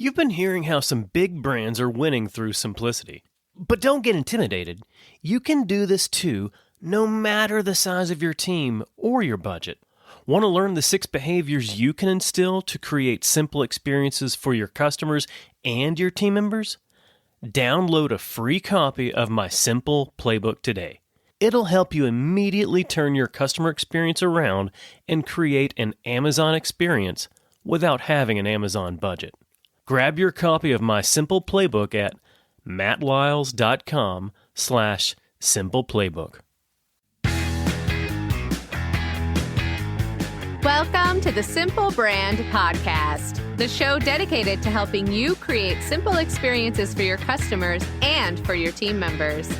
You've been hearing how some big brands are winning through simplicity. But don't get intimidated. You can do this too, no matter the size of your team or your budget. Want to learn the 6 behaviors you can instill to create simple experiences for your customers and your team members? Download a free copy of my Simple Playbook today. It'll help you immediately turn your customer experience around and create an Amazon experience without having an Amazon budget. Grab your copy of my Simple Playbook at mattlyles.com/simpleplaybook. Welcome to the Simple Brand Podcast, the show dedicated to helping you create simple experiences for your customers and for your team members.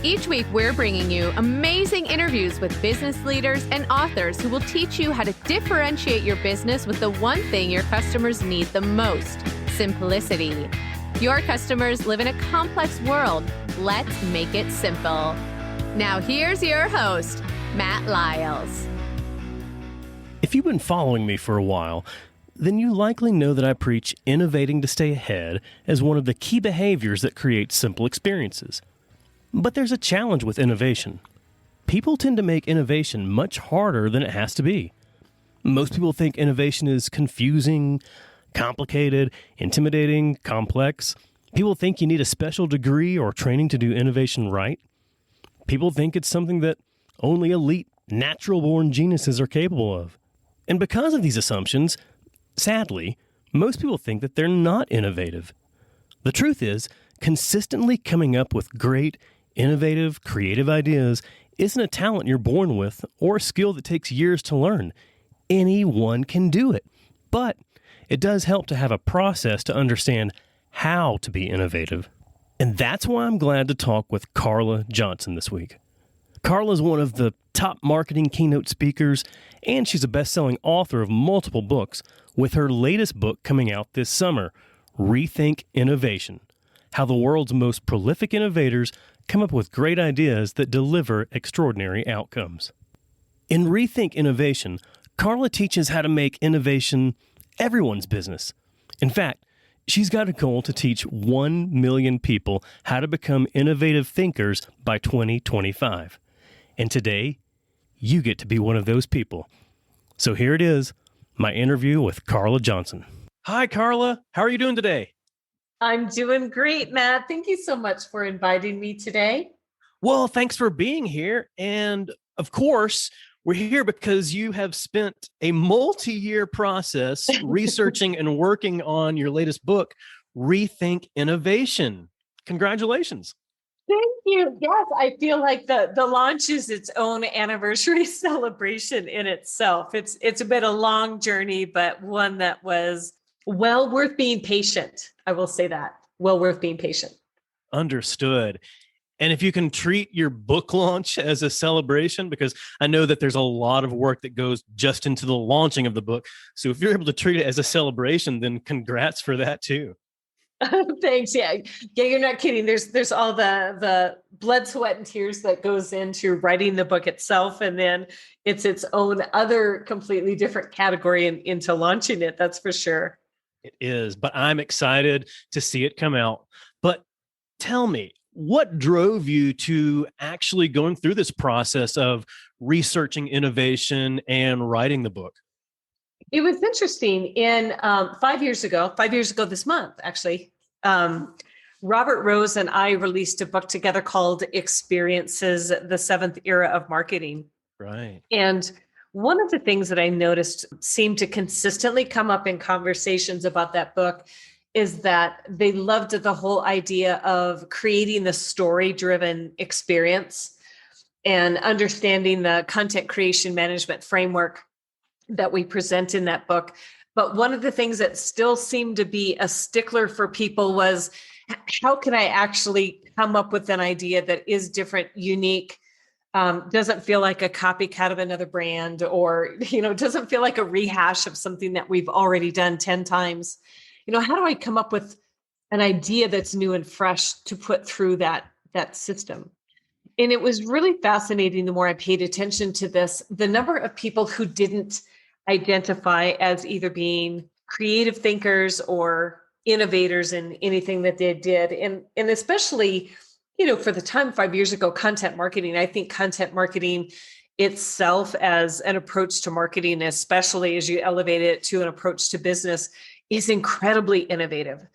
Each week, we're bringing you amazing interviews with business leaders and authors who will teach you how to differentiate your business with the one thing your customers need the most: simplicity. Your customers live in a complex world. Let's make it simple. Now, here's your host, Matt Lyles. If you've been following me for a while, then you likely know that I preach innovating to stay ahead as one of the key behaviors that create simple experiences. But there's a challenge with innovation. People tend to make innovation much harder than it has to be. Most people think innovation is confusing, complicated, intimidating, complex. People think you need a special degree or training to do innovation right. People think it's something that only elite, natural-born geniuses are capable of. And because of these assumptions, sadly, most people think that they're not innovative. The truth is, consistently coming up with great, innovative, creative ideas isn't a talent you're born with or a skill that takes years to learn. Anyone can do it. But it does help to have a process to understand how to be innovative. And that's why I'm glad to talk with Carla Johnson this week. Carla is one of the top marketing keynote speakers, and she's a best-selling author of multiple books, with her latest book coming out this summer, Rethink Innovation: How the World's Most Prolific Innovators Come Up with Great Ideas That Deliver Extraordinary Outcomes. In Rethink Innovation, Carla teaches how to make innovation everyone's business. In fact, she's got a goal to teach 1 million people how to become innovative thinkers by 2025. And today, you get to be one of those people. So here it is, my interview with Carla Johnson. Hi, Carla. How are you doing today? I'm doing great, Matt. Thank you so much for inviting me today. Well, thanks for being here. And of course, we're here because you have spent a multi-year process researching and working on your latest book, Rethink Innovation. Congratulations. Thank you. Yes, I feel like the launch is its own anniversary celebration in itself. It's been a long journey, but one that was well worth being patient. I will say that. Well worth being patient. Understood. And if you can treat your book launch as a celebration, because I know that there's a lot of work that goes just into the launching of the book. So if you're able to treat it as a celebration, then congrats for that too. Thanks. Yeah, you're not kidding. There's all the blood, sweat, and tears that goes into writing the book itself. And then it's its own other completely different category into launching it. That's for sure. It is, but I'm excited to see it come out. But tell me, what drove you to actually going through this process of researching innovation and writing the book? It was interesting. In 5 years ago this month, actually, Robert Rose and I released a book together called Experiences, the Seventh Era of Marketing. Right. And one of the things that I noticed seemed to consistently come up in conversations about that book is that they loved the whole idea of creating the story-driven experience and understanding the content creation management framework that we present in that book. But one of the things that still seemed to be a stickler for people was, how can I actually come up with an idea that is different, unique, doesn't feel like a copycat of another brand, or, doesn't feel like a rehash of something that we've already done 10 times. How do I come up with an idea that's new and fresh to put through that system? And it was really fascinating the more I paid attention to this, the number of people who didn't identify as either being creative thinkers or innovators in anything that they did. And especially, for the time 5 years ago, content marketing, I think content marketing itself as an approach to marketing, especially as you elevate it to an approach to business, is incredibly innovative.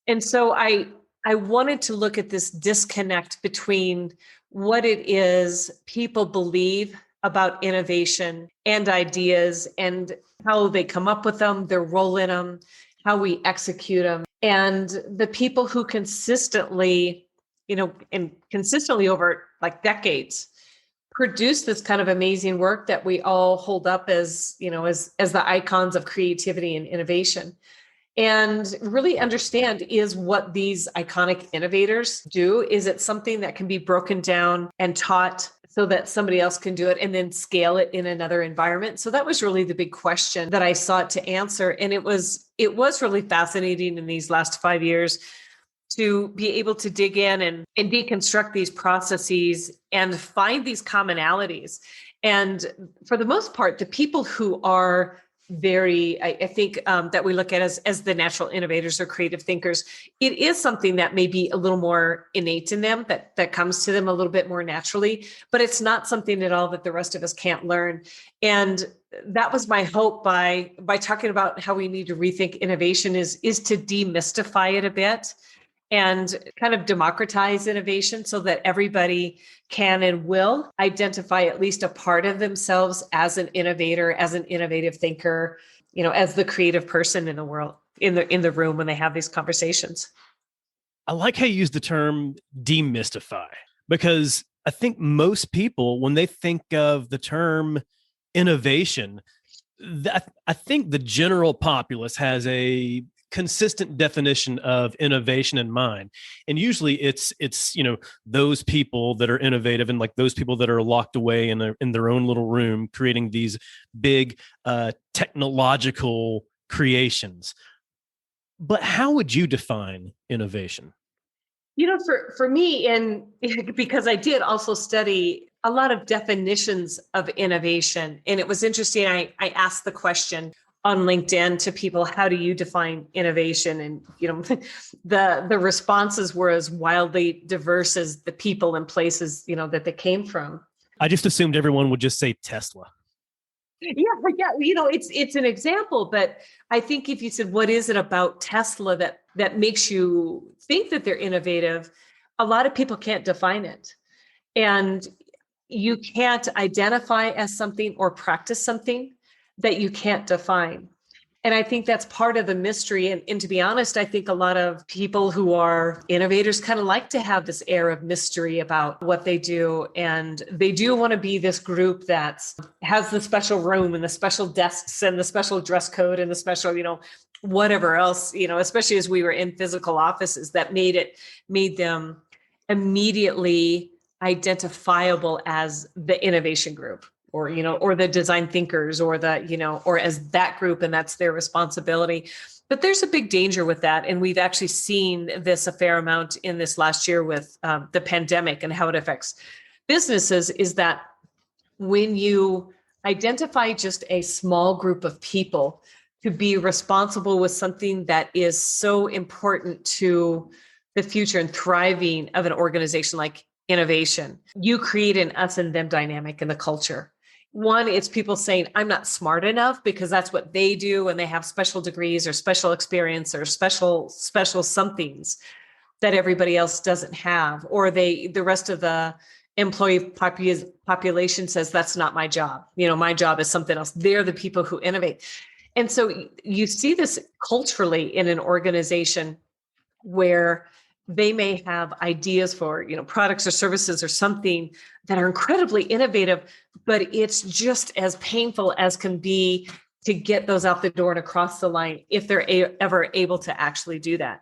And so I wanted to look at this disconnect between what it is people believe about innovation and ideas and how they come up with them, their role in them, how we execute them, and the people who consistently, and consistently over like decades, produce this kind of amazing work that we all hold up as, as the icons of creativity and innovation. And really understand, is what these iconic innovators do, is it something that can be broken down and taught so that somebody else can do it and then scale it in another environment? So that was really the big question that I sought to answer. And it was really fascinating in these last 5 years to be able to dig in and deconstruct these processes and find these commonalities. And for the most part, the people who are I think that we look at as the natural innovators or creative thinkers, it is something that may be a little more innate in them, that comes to them a little bit more naturally, but it's not something at all that the rest of us can't learn. And that was my hope by talking about how we need to rethink innovation is to demystify it a bit and kind of democratize innovation so that everybody can and will identify at least a part of themselves as an innovator, as an innovative thinker, as the creative person in the world, in the room when they have these conversations. I like how you use the term demystify, because I think most people, when they think of the term innovation, I think the general populace has a consistent definition of innovation in mind. And usually it's those people that are innovative and like those people that are locked away in their own little room creating these big technological creations. But how would you define innovation? For me, and because I did also study a lot of definitions of innovation, and it was interesting. I asked the question on LinkedIn to people, how do you define innovation? And, the responses were as wildly diverse as the people and places, that they came from. I just assumed everyone would just say Tesla. Yeah. It's an example, but I think if you said, what is it about Tesla that makes you think that they're innovative? A lot of people can't define it. And you can't identify as something or practice something that you can't define. And I think that's part of the mystery. And to be honest, I think a lot of people who are innovators kind of like to have this air of mystery about what they do. And they do want to be this group that has the special room and the special desks and the special dress code and the special, whatever else, especially as we were in physical offices, that made them immediately identifiable as the innovation group, or the design thinkers, or or as that group, and that's their responsibility. But there's a big danger with that. And we've actually seen this a fair amount in this last year with the pandemic and how it affects businesses, is that when you identify just a small group of people to be responsible with something that is so important to the future and thriving of an organization like innovation, you create an us and them dynamic in the culture. One, it's people saying, I'm not smart enough because that's what they do. And they have special degrees or special experience or special somethings that everybody else doesn't have. Or the rest of the employee population says, that's not my job. My job is something else. They're the people who innovate. And so you see this culturally in an organization where they may have ideas for, products or services or something that are incredibly innovative, but it's just as painful as can be to get those out the door and across the line if they're ever able to actually do that.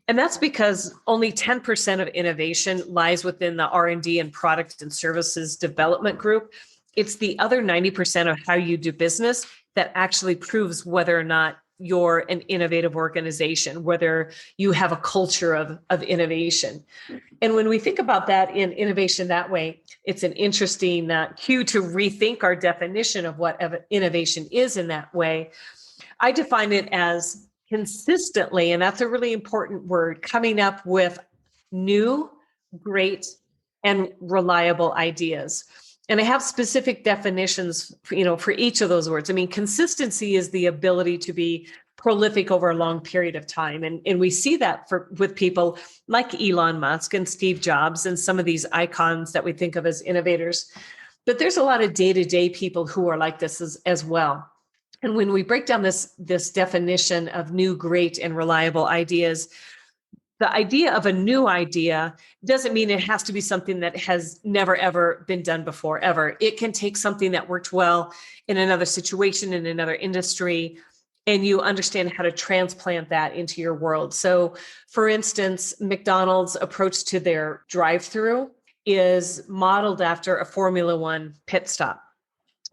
And that's because only 10% of innovation lies within the R&D and product and services development group. It's the other 90% of how you do business that actually proves whether or not you're an innovative organization, whether you have a culture of innovation. And when we think about that in innovation that way, it's an interesting cue to rethink our definition of what innovation is in that way. I define it as consistently, and that's a really important word, coming up with new, great, and reliable ideas. And I have specific definitions, for each of those words. I mean, consistency is the ability to be prolific over a long period of time. And we see that with people like Elon Musk and Steve Jobs and some of these icons that we think of as innovators. But there's a lot of day-to-day people who are like this as well. And when we break down this definition of new, great, and reliable ideas, the idea of a new idea doesn't mean it has to be something that has never, ever been done before, ever. It can take something that worked well in another situation, in another industry, and you understand how to transplant that into your world. So, for instance, McDonald's approach to their drive-through is modeled after a Formula One pit stop.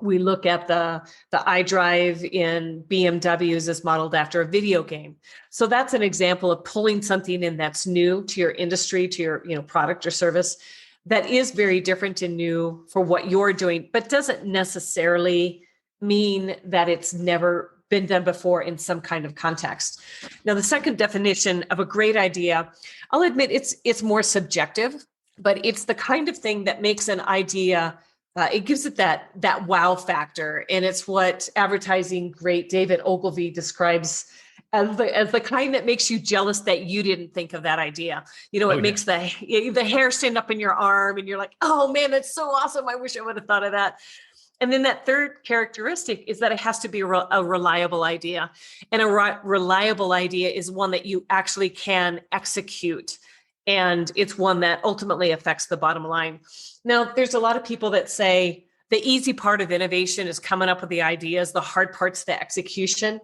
We look at the iDrive in BMWs as modeled after a video game. So that's an example of pulling something in that's new to your industry, to your product or service, that is very different and new for what you're doing, but doesn't necessarily mean that it's never been done before in some kind of context. Now, the second definition of a great idea, I'll admit it's more subjective, but it's the kind of thing that makes an idea it gives it that wow factor. And it's what advertising great David Ogilvy describes as the kind that makes you jealous that you didn't think of that idea. It makes the hair stand up in your arm and you're like, oh man, that's so awesome. I wish I would have thought of that. And then that third characteristic is that it has to be a reliable idea. And a reliable idea is one that you actually can execute. And it's one that ultimately affects the bottom line. Now, there's a lot of people that say the easy part of innovation is coming up with the ideas, the hard part's the execution.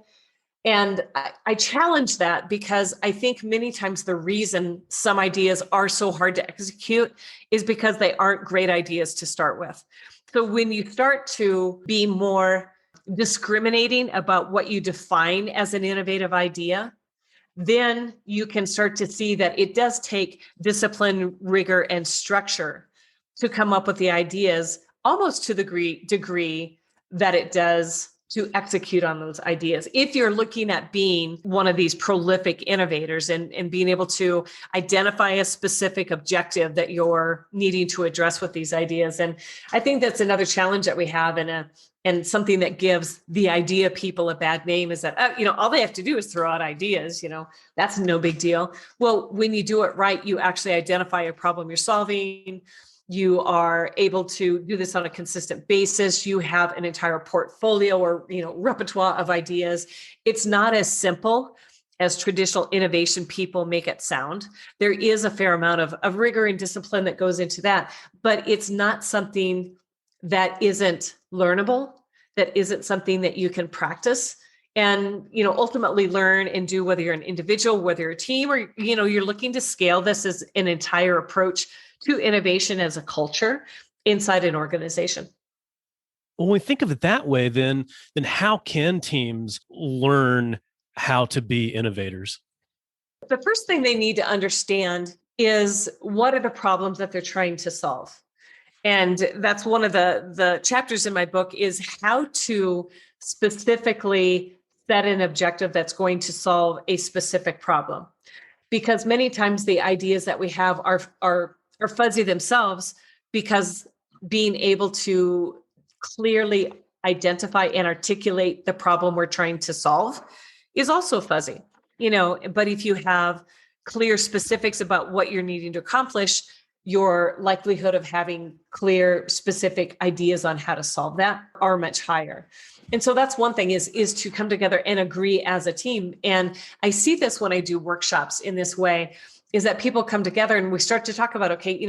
And I challenge that because I think many times the reason some ideas are so hard to execute is because they aren't great ideas to start with. So when you start to be more discriminating about what you define as an innovative idea, then you can start to see that it does take discipline, rigor, and structure to come up with the ideas, almost to the degree that it does to execute on those ideas. If you're looking at being one of these prolific innovators and being able to identify a specific objective that you're needing to address with these ideas. And I think that's another challenge that we have and something that gives the idea people a bad name is that, all they have to do is throw out ideas, that's no big deal. Well, when you do it right, you actually identify a problem you're solving. You are able to do this on a consistent basis. You have an entire portfolio or, repertoire of ideas. It's not as simple as traditional innovation people make it sound. There is a fair amount of rigor and discipline that goes into that, but it's not something that isn't learnable, that isn't something that you can practice and, ultimately learn and do, whether you're an individual, whether you're a team, or, you're looking to scale this as an entire approach to innovation as a culture inside an organization. When we think of it that way, then how can teams learn how to be innovators? The first thing they need to understand is what are the problems that they're trying to solve. And that's one of the chapters in my book is how to specifically set an objective that's going to solve a specific problem. Because many times the ideas that we have are fuzzy themselves because being able to clearly identify and articulate the problem we're trying to solve is also fuzzy, but if you have clear specifics about what you're needing to accomplish, your likelihood of having clear, specific ideas on how to solve that are much higher. And so that's one thing is to come together and agree as a team. And I see this when I do workshops in this way, is that people come together and we start to talk about, okay,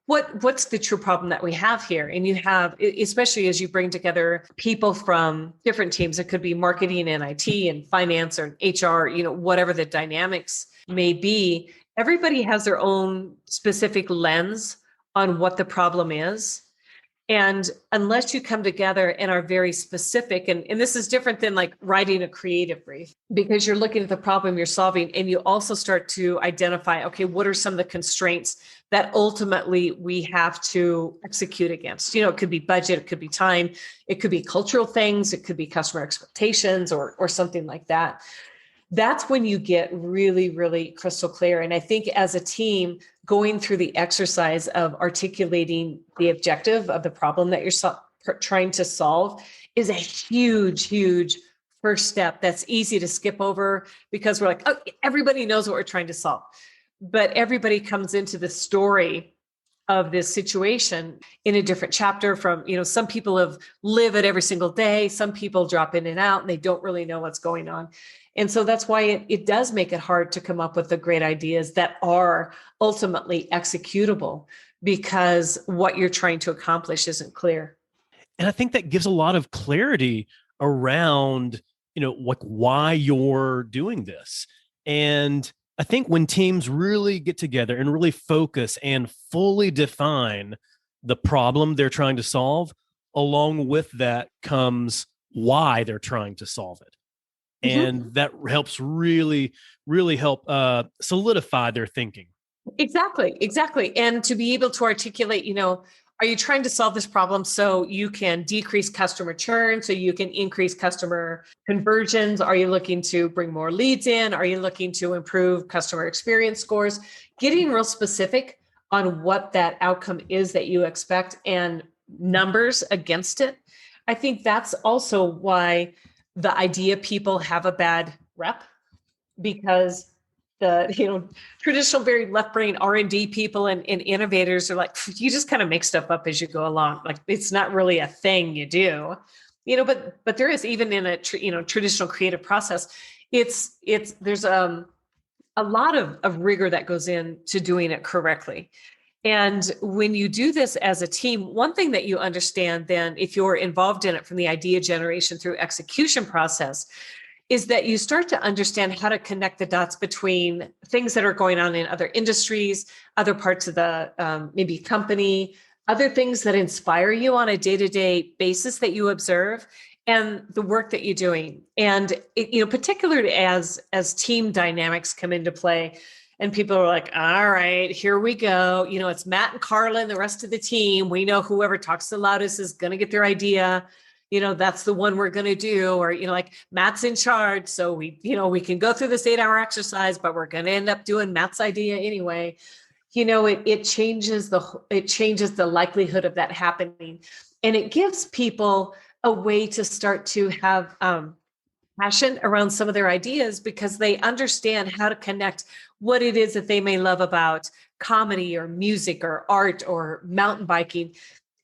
what's the true problem that we have here? And you have, especially as you bring together people from different teams, it could be marketing and IT and finance or HR, whatever the dynamics may be, everybody has their own specific lens on what the problem is. And unless you come together and are very specific, and this is different than like writing a creative brief, because you're looking at the problem you're solving and you also start to identify, okay, what are some of the constraints that ultimately we have to execute against? It could be budget, it could be time, it could be cultural things, it could be customer expectations or something like that. that's when you get really, really crystal clear. And I think as a team, going through the exercise of articulating the objective of the problem that you're trying to solve is a huge, huge first step that's easy to skip over because we're like, oh, everybody knows what we're trying to solve. But everybody comes into the story of this situation in a different chapter from, some people live it every single day. Some people drop in and out and they don't really know what's going on. And so that's why it does make it hard to come up with the great ideas that are ultimately executable because what you're trying to accomplish isn't clear. And I think that gives a lot of clarity around, like why you're doing this. And I think when teams really get together and really focus and fully define the problem they're trying to solve, along with that comes why they're trying to solve it. And that helps really, really help solidify their thinking. Exactly. And to be able to articulate, are you trying to solve this problem so you can decrease customer churn, so you can increase customer conversions? Are you looking to bring more leads in? Are you looking to improve customer experience scores? Getting real specific on what that outcome is that you expect and numbers against it. I think that's also why the idea people have a bad rep, because the traditional very left brain R&D people and innovators are like, you just kind of make stuff up as you go along. Like it's not really a thing you do, but there is, even in a traditional creative process, there's a lot of rigor that goes into doing it correctly. And when you do this as a team, one thing that you understand then, if you're involved in it from the idea generation through execution process, is that you start to understand how to connect the dots between things that are going on in other industries, other parts of the maybe company, other things that inspire you on a day-to-day basis that you observe, and the work that you're doing. And particularly as team dynamics come into play, and people are like, all right, here we go. It's Matt and Carla and the rest of the team. We know whoever talks the loudest is going to get their idea. That's the one we're going to do, or, like Matt's in charge. So we can go through this 8-hour exercise, but we're going to end up doing Matt's idea anyway. It changes the likelihood of that happening. And it gives people a way to start to have passion around some of their ideas because they understand how to connect what it is that they may love about comedy or music or art or mountain biking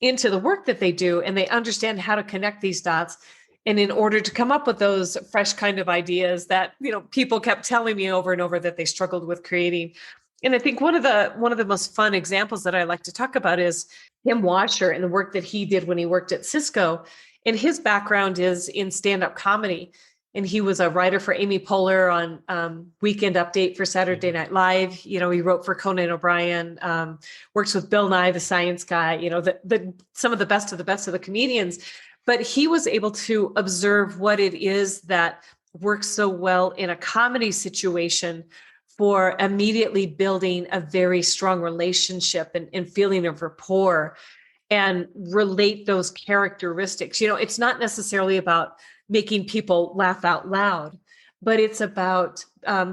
into the work that they do. And they understand how to connect these dots. And in order to come up with those fresh kind of ideas that, people kept telling me over and over that they struggled with creating. And I think one of the most fun examples that I like to talk about is Tim Washer and the work that he did when he worked at Cisco. And his background is in stand-up comedy. And he was a writer for Amy Poehler on Weekend Update for Saturday Night Live. He wrote for Conan O'Brien, works with Bill Nye, the Science Guy, some of the best of the comedians. But he was able to observe what it is that works so well in a comedy situation for immediately building a very strong relationship and feeling of rapport and relate those characteristics. It's not necessarily about making people laugh out loud, but it's about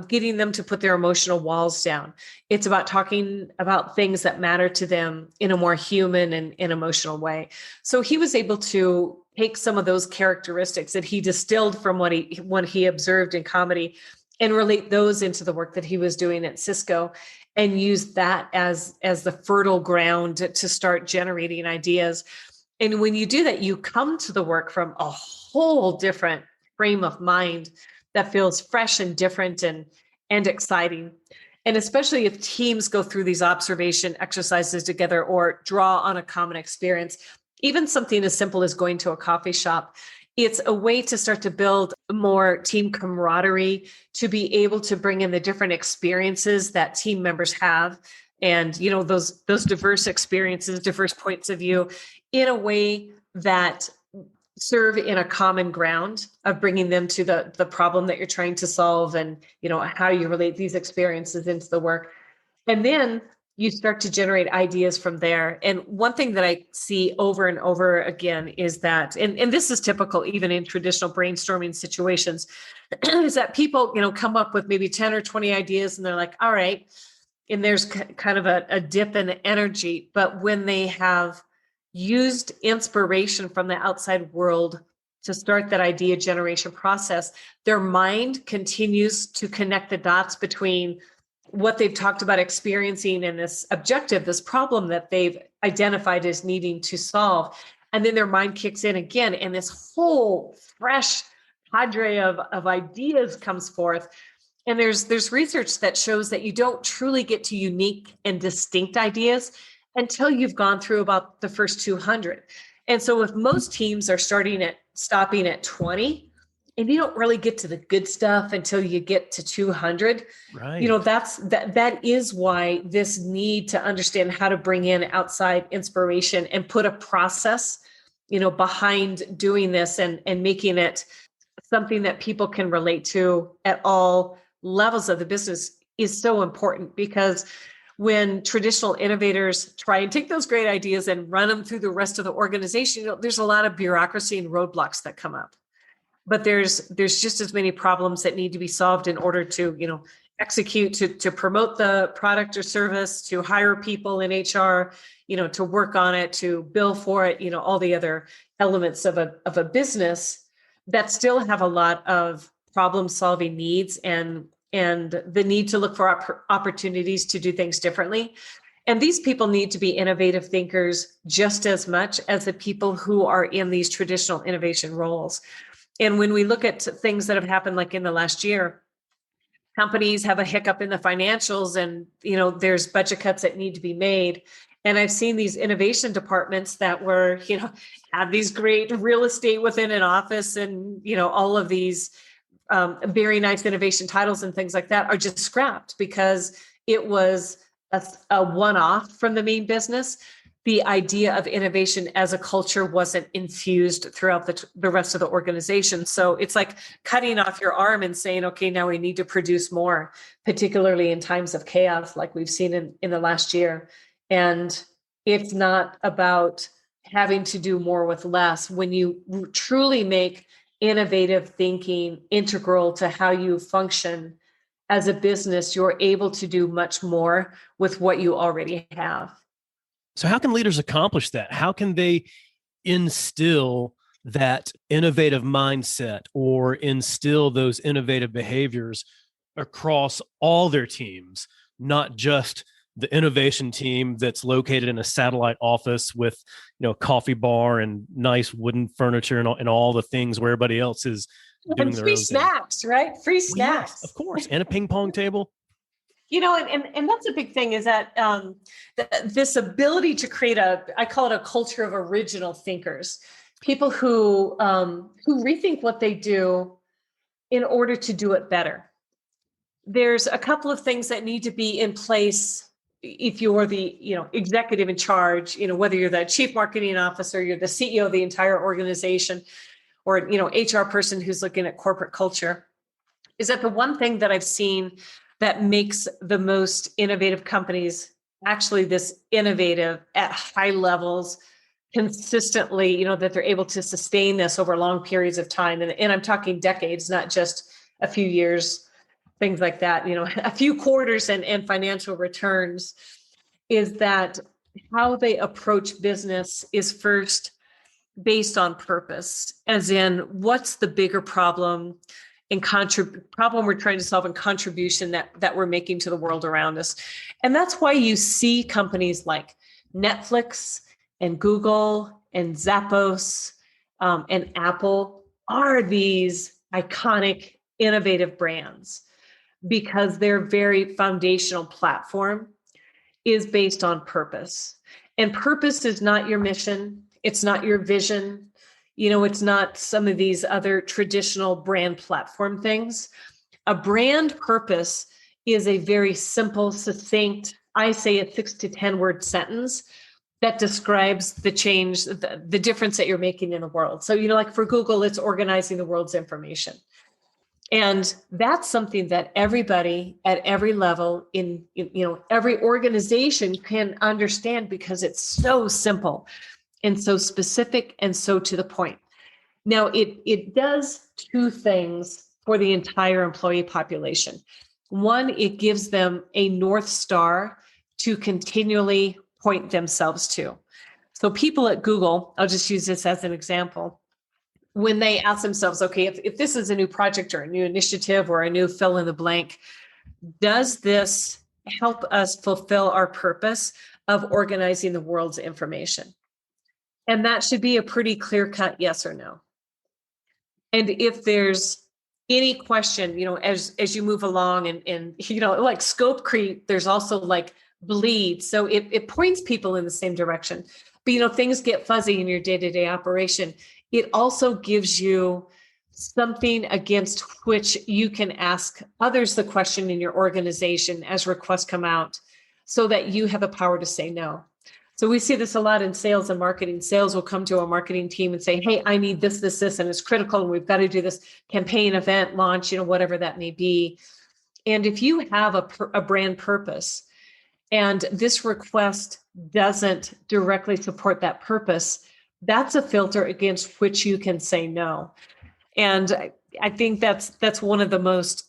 getting them to put their emotional walls down. It's about talking about things that matter to them in a more human and emotional way. So he was able to take some of those characteristics that he distilled from what he observed in comedy and relate those into the work that he was doing at Cisco, and use that as the fertile ground to start generating ideas. And when you do that, you come to the work from a whole different frame of mind that feels fresh and different and exciting. And especially if teams go through these observation exercises together or draw on a common experience, even something as simple as going to a coffee shop, it's a way to start to build more team camaraderie, to be able to bring in the different experiences that team members have. And, those diverse experiences, diverse points of view in a way that serve in a common ground of bringing them to the problem that you're trying to solve, and, how you relate these experiences into the work. And then you start to generate ideas from there. And one thing that I see over and over again is that, and this is typical even in traditional brainstorming situations, is that people, come up with maybe 10 or 20 ideas and they're like, all right. And there's kind of a dip in energy. But when they have used inspiration from the outside world to start that idea generation process, their mind continues to connect the dots between what they've talked about experiencing and this objective, this problem that they've identified as needing to solve. And then their mind kicks in again, and this whole fresh cadre of ideas comes forth. And there's research that shows that you don't truly get to unique and distinct ideas until you've gone through about the first 200. And so if most teams are stopping at 20, and you don't really get to the good stuff until you get to 200. Right. That is why this need to understand how to bring in outside inspiration and put a process, behind doing this and making it something that people can relate to at all levels of the business is so important. Because when traditional innovators try and take those great ideas and run them through the rest of the organization, there's a lot of bureaucracy and roadblocks that come up. But there's just as many problems that need to be solved in order to, execute, to promote the product or service, to hire people in HR, to work on it, to bill for it, all the other elements of a business that still have a lot of problem solving needs and the need to look for opportunities to do things differently. And these people need to be innovative thinkers just as much as the people who are in these traditional innovation roles. And when we look at things that have happened, like in the last year, companies have a hiccup in the financials and, there's budget cuts that need to be made. And I've seen these innovation departments that were, have these great real estate within an office and, all of these very nice innovation titles and things like that are just scrapped because it was a one-off from the main business. The idea of innovation as a culture wasn't infused throughout the rest of the organization. So it's like cutting off your arm and saying, okay, now we need to produce more, particularly in times of chaos like we've seen in the last year. And it's not about having to do more with less. When you truly make innovative thinking integral to how you function as a business, you're able to do much more with what you already have. So how can leaders accomplish that? How can they instill that innovative mindset or instill those innovative behaviors across all their teams, not just the innovation team that's located in a satellite office with, a coffee bar and nice wooden furniture and all the things where everybody else is doing their own free snacks, thing. Right? Free snacks. Yes, of course. And a ping pong table. And that's a big thing is that this ability to create I call it a culture of original thinkers, people who rethink what they do in order to do it better. There's a couple of things that need to be in place if you're the executive in charge, whether you're the chief marketing officer, you're the CEO of the entire organization, or HR person who's looking at corporate culture, is that the one thing that I've seen that makes the most innovative companies actually this innovative at high levels consistently, that they're able to sustain this over long periods of time. And I'm talking decades, not just a few years, things like that, a few quarters and financial returns, is that how they approach business is first based on purpose, as in what's the bigger problem and problem we're trying to solve and contribution that we're making to the world around us. And that's why you see companies like Netflix and Google and Zappos and Apple are these iconic, innovative brands, because their very foundational platform is based on purpose. And purpose is not your mission. It's not your vision. It's not some of these other traditional brand platform things. A brand purpose is a very simple, succinct, I say a 6 to 10 word sentence that describes the change, the difference that you're making in the world. So, like for Google, it's organizing the world's information. And that's something that everybody at every level in every organization can understand because it's so simple and so specific and so to the point. Now, it does two things for the entire employee population. One, it gives them a North Star to continually point themselves to. So people at Google, I'll just use this as an example, when they ask themselves, okay, if this is a new project or a new initiative or a new fill in the blank, does this help us fulfill our purpose of organizing the world's information? And that should be a pretty clear-cut yes or no. And if there's any question, as you move along and like scope creep, there's also like bleed. So it points people in the same direction. But, things get fuzzy in your day-to-day operation. It also gives you something against which you can ask others the question in your organization as requests come out so that you have the power to say no. So we see this a lot in sales and marketing. Sales will come to a marketing team and say, hey, I need this, and it's critical, and we've got to do this campaign, event, launch, whatever that may be. And if you have a brand purpose and this request doesn't directly support that purpose, that's a filter against which you can say no. And I think that's one of the most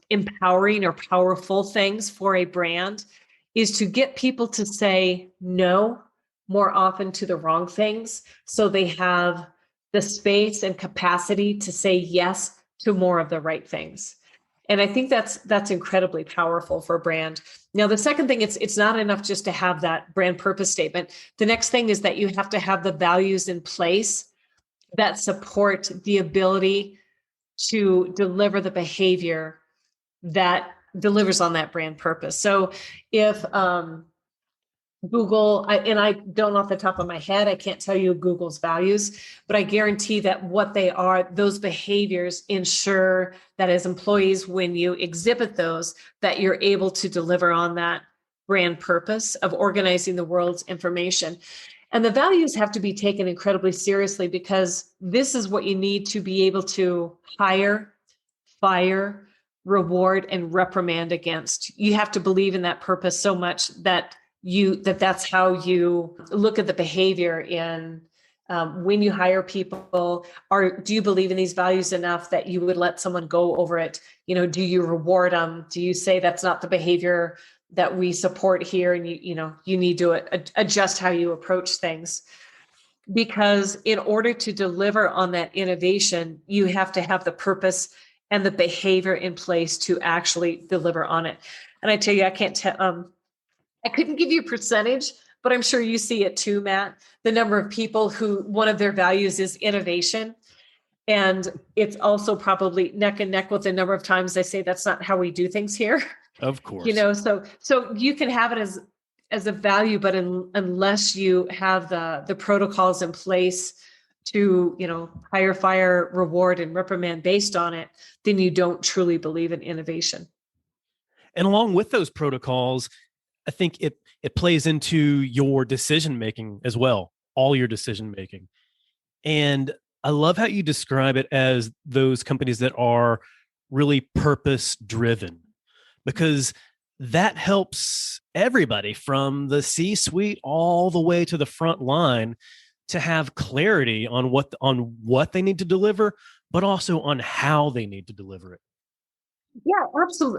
empowering or powerful things for a brand is to get people to say no more often to the wrong things so they have the space and capacity to say yes to more of the right things. And I think that's incredibly powerful for a brand. Now, the second thing, it's not enough just to have that brand purpose statement. The next thing is that you have to have the values in place that support the ability to deliver the behavior that delivers on that brand purpose. So if Google, and I don't off the top of my head, I can't tell you Google's values, but I guarantee that what they are, those behaviors ensure that as employees, when you exhibit those, that you're able to deliver on that brand purpose of organizing the world's information. And the values have to be taken incredibly seriously because this is what you need to be able to hire, fire, reward, and reprimand against. You have to believe in that purpose so much that that's how you look at the behavior in when you hire people. Do you believe in these values enough that you would let someone go over it? Do you reward them? Do you say that's not the behavior that we support here, and you need to adjust how you approach things? Because in order to deliver on that innovation, you have to have the purpose and the behavior in place to actually deliver on it. And I tell you, I can't tell. I couldn't give you a percentage, but I'm sure you see it too, Matt. The number of people who one of their values is innovation. And it's also probably neck and neck with the number of times I say that's not how we do things here. Of course. So you can have it as a value, but unless you have the protocols in place to, hire, fire, reward, and reprimand based on it, then you don't truly believe in innovation. And along with those protocols, I think it plays into your decision-making as well, all your decision-making. And I love how you describe it as those companies that are really purpose-driven, because that helps everybody from the C-suite all the way to the front line to have clarity on what they need to deliver, but also on how they need to deliver it. Yeah,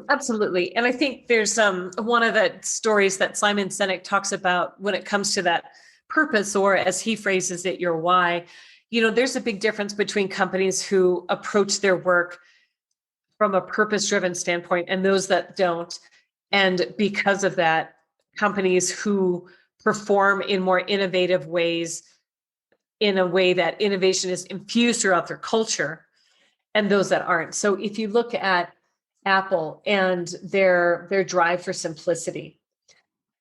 absolutely. And I think there's one of the stories that Simon Sinek talks about when it comes to that purpose, or as he phrases it, your why. There's a big difference between companies who approach their work from a purpose-driven standpoint and those that don't. And because of that, companies who perform in more innovative ways, in a way that innovation is infused throughout their culture, and those that aren't. So if you look at Apple and their drive for simplicity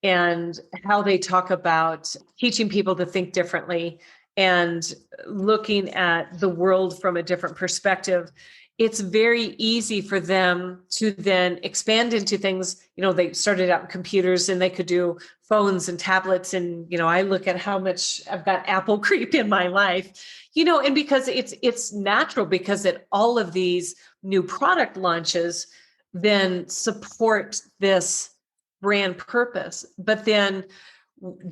and how they talk about teaching people to think differently and looking at the world from a different perspective, it's very easy for them to then expand into things. They started out in computers and they could do phones and tablets. And, I look at how much I've got Apple creep in my life, and because it's natural, because all of these new product launches then support this brand purpose. But then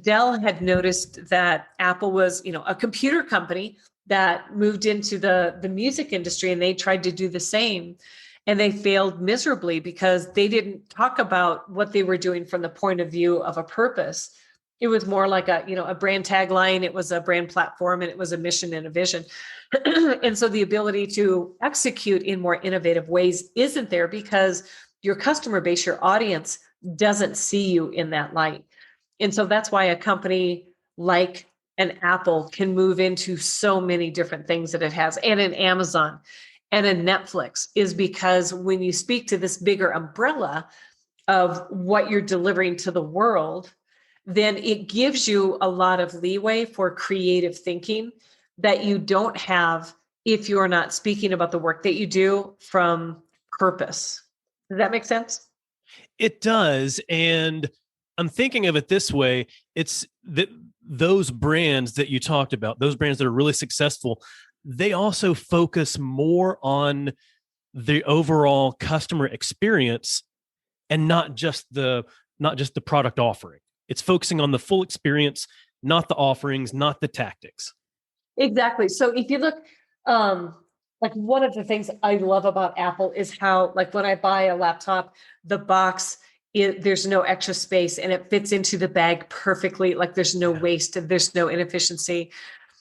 Dell had noticed that Apple was, a computer company that moved into the music industry, and they tried to do the same, and they failed miserably because they didn't talk about what they were doing from the point of view of a purpose. It was more like a brand tagline. It was a brand platform, and it was a mission and a vision. And so the ability to execute in more innovative ways isn't there because your customer base, your audience, doesn't see you in that light. And so that's why a company like an Apple can move into so many different things that it has, and an Amazon and a Netflix, is because when you speak to this bigger umbrella of what you're delivering to the world, then it gives you a lot of leeway for creative thinking that you don't have if you're not speaking about the work that you do from purpose. Does that make sense? It does. And I'm thinking of it this way. It's that those brands that you talked about, those brands that are really successful, they also focus more on the overall customer experience and not just the product offering. It's focusing on the full experience, not the offerings, not the tactics. Exactly. So if you look, like one of the things I love about Apple is how, like when I buy a laptop, the box, there's no extra space and it fits into the bag perfectly. Like there's no waste and there's no inefficiency.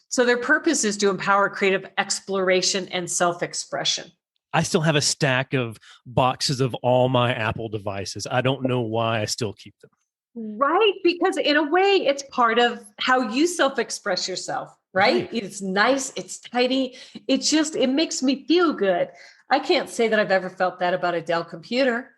So their purpose is to empower creative exploration and self-expression. I still have a stack of boxes of all my Apple devices. I don't know why I still keep them. Right. Because in a way, it's part of how you self-express yourself, right? It's nice. It's tidy. It makes me feel good. I can't say that I've ever felt that about a Dell computer,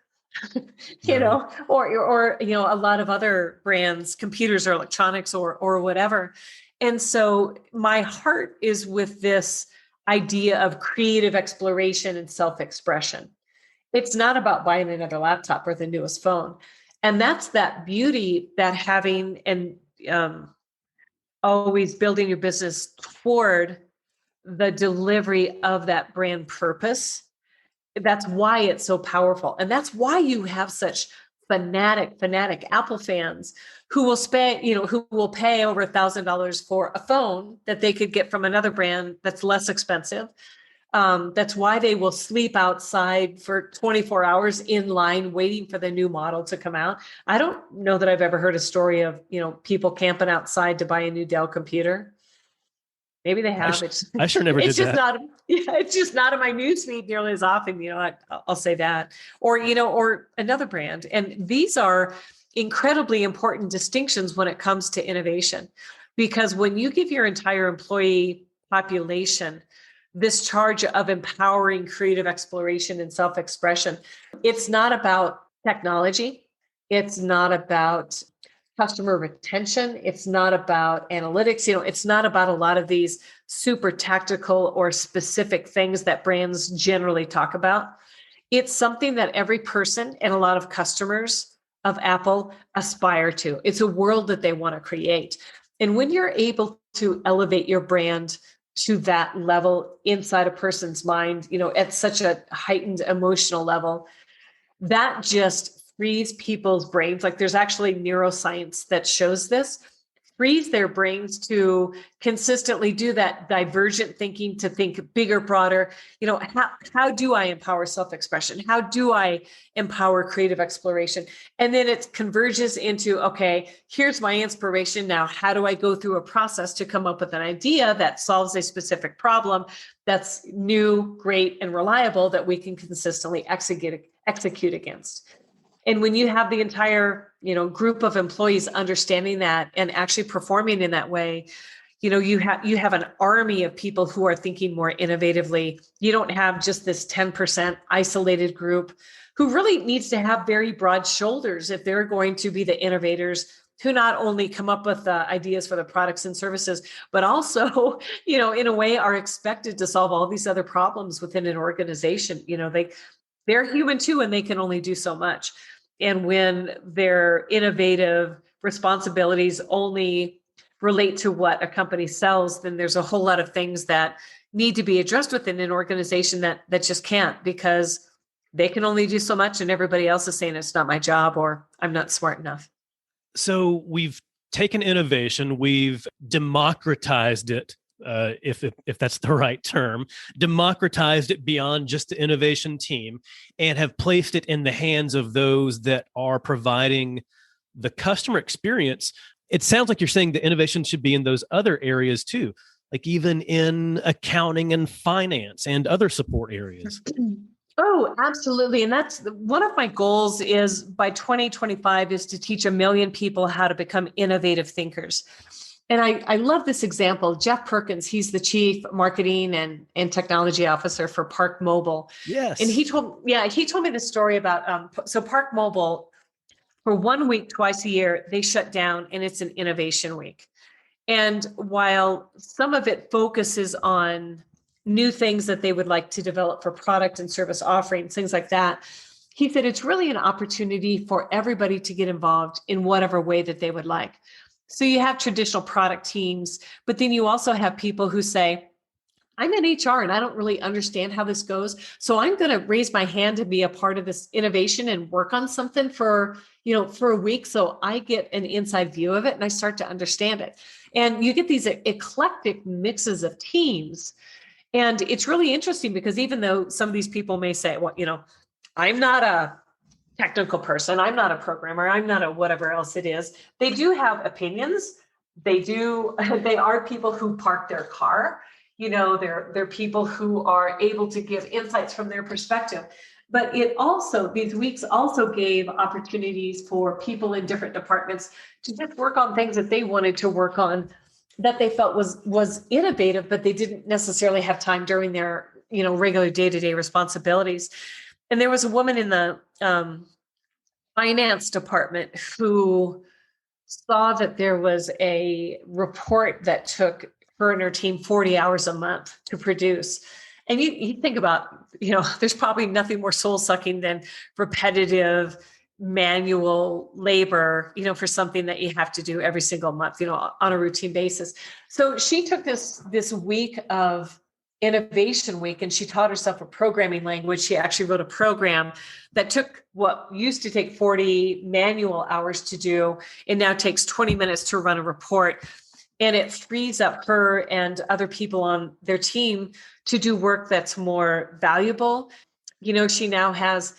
or a lot of other brands, computers or electronics or whatever. And so my heart is with this idea of creative exploration and self-expression. It's not about buying another laptop or the newest phone. And that's that beauty that having and always building your business toward the delivery of that brand purpose. That's why it's so powerful. And that's why you have such fanatic Apple fans who will spend, who will pay over $1,000 for a phone that they could get from another brand that's less expensive. That's why they will sleep outside for 24 hours in line waiting for the new model to come out. I don't know that I've ever heard a story of, people camping outside to buy a new Dell computer. Maybe they have. I sure never did that. It's just not in my newsfeed nearly as often. I'll say that. Or another brand. And these are incredibly important distinctions when it comes to innovation, because when you give your entire employee population this charge of empowering creative exploration and self-expression, it's not about technology. It's not about customer retention. It's not about analytics. It's not about a lot of these super tactical or specific things that brands generally talk about. It's something that every person and a lot of customers of Apple aspire to. It's a world that they want to create. And when you're able to elevate your brand to that level inside a person's mind, at such a heightened emotional level, that just frees people's brains. Like there's actually neuroscience that shows this, frees their brains to consistently do that divergent thinking, to think bigger, broader. How do I empower self-expression? How do I empower creative exploration? And then it converges into, okay, here's my inspiration. Now, how do I go through a process to come up with an idea that solves a specific problem that's new, great, and reliable that we can consistently execute against? And when you have the entire, group of employees understanding that and actually performing in that way, you have an army of people who are thinking more innovatively. You don't have just this 10% isolated group who really needs to have very broad shoulders if they're going to be the innovators who not only come up with ideas for the products and services, but also, in a way are expected to solve all these other problems within an organization. They're human too, and they can only do so much. And when their innovative responsibilities only relate to what a company sells, then there's a whole lot of things that need to be addressed within an organization that just can't, because they can only do so much and everybody else is saying it's not my job or I'm not smart enough. So we've taken innovation, we've democratized it, if that's the right term, democratized it beyond just the innovation team, and have placed it in the hands of those that are providing the customer experience. It sounds like you're saying the innovation should be in those other areas too, like even in accounting and finance and other support areas. Oh, absolutely. And that's one of my goals is by 2025 is to teach 1 million people how to become innovative thinkers. And I love this example. Jeff Perkins, he's the chief marketing and technology officer for Park Mobile. Yes. And he told me the story about, so Park Mobile, for 1 week, twice a year, they shut down and it's an innovation week. And while some of it focuses on new things that they would like to develop for product and service offerings, things like that, he said it's really an opportunity for everybody to get involved in whatever way that they would like. So you have traditional product teams, but then you also have people who say, I'm in HR and I don't really understand how this goes. So I'm going to raise my hand to be a part of this innovation and work on something for a week. So I get an inside view of it and I start to understand it. And you get these eclectic mixes of teams. And it's really interesting because even though some of these people may say, well, I'm not a technical person, I'm not a programmer, I'm not a whatever else it is, they do have opinions. They are people who park their car. They're people who are able to give insights from their perspective. But these weeks also gave opportunities for people in different departments to just work on things that they wanted to work on that they felt was innovative, but they didn't necessarily have time during their, regular day-to-day responsibilities. And there was a woman in the finance department who saw that there was a report that took her and her team 40 hours a month to produce. And you think about, there's probably nothing more soul-sucking than repetitive manual labor, for something that you have to do every single month, on a routine basis. So she took this week of innovation week and she taught herself a programming language. She actually wrote a program that took what used to take 40 manual hours to do. It now takes 20 minutes to run a report. And it frees up her and other people on their team to do work that's more valuable. She now has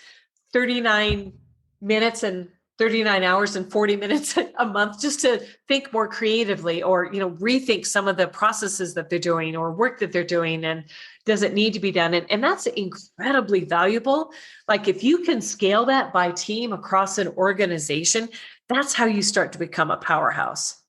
39 minutes and 39 hours and 40 minutes a month just to think more creatively or, rethink some of the processes that they're doing or work that they're doing and does it need to be done. And that's incredibly valuable. Like if you can scale that by team across an organization, that's how you start to become a powerhouse.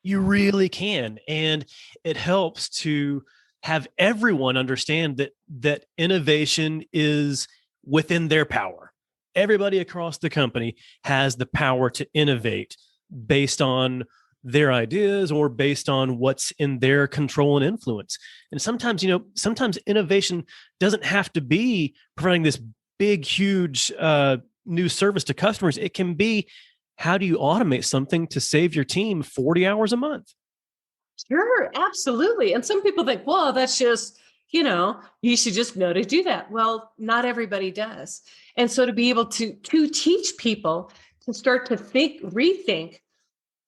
You really can. And it helps to have everyone understand that innovation is within their power. Everybody across the company has the power to innovate based on their ideas or based on what's in their control and influence. And sometimes innovation doesn't have to be providing this big, huge new service to customers. It can be, how do you automate something to save your team 40 hours a month? Sure, absolutely. And some people think, well, that's just, you should just know to do that. Well, not everybody does. And so to be able to teach people to start to rethink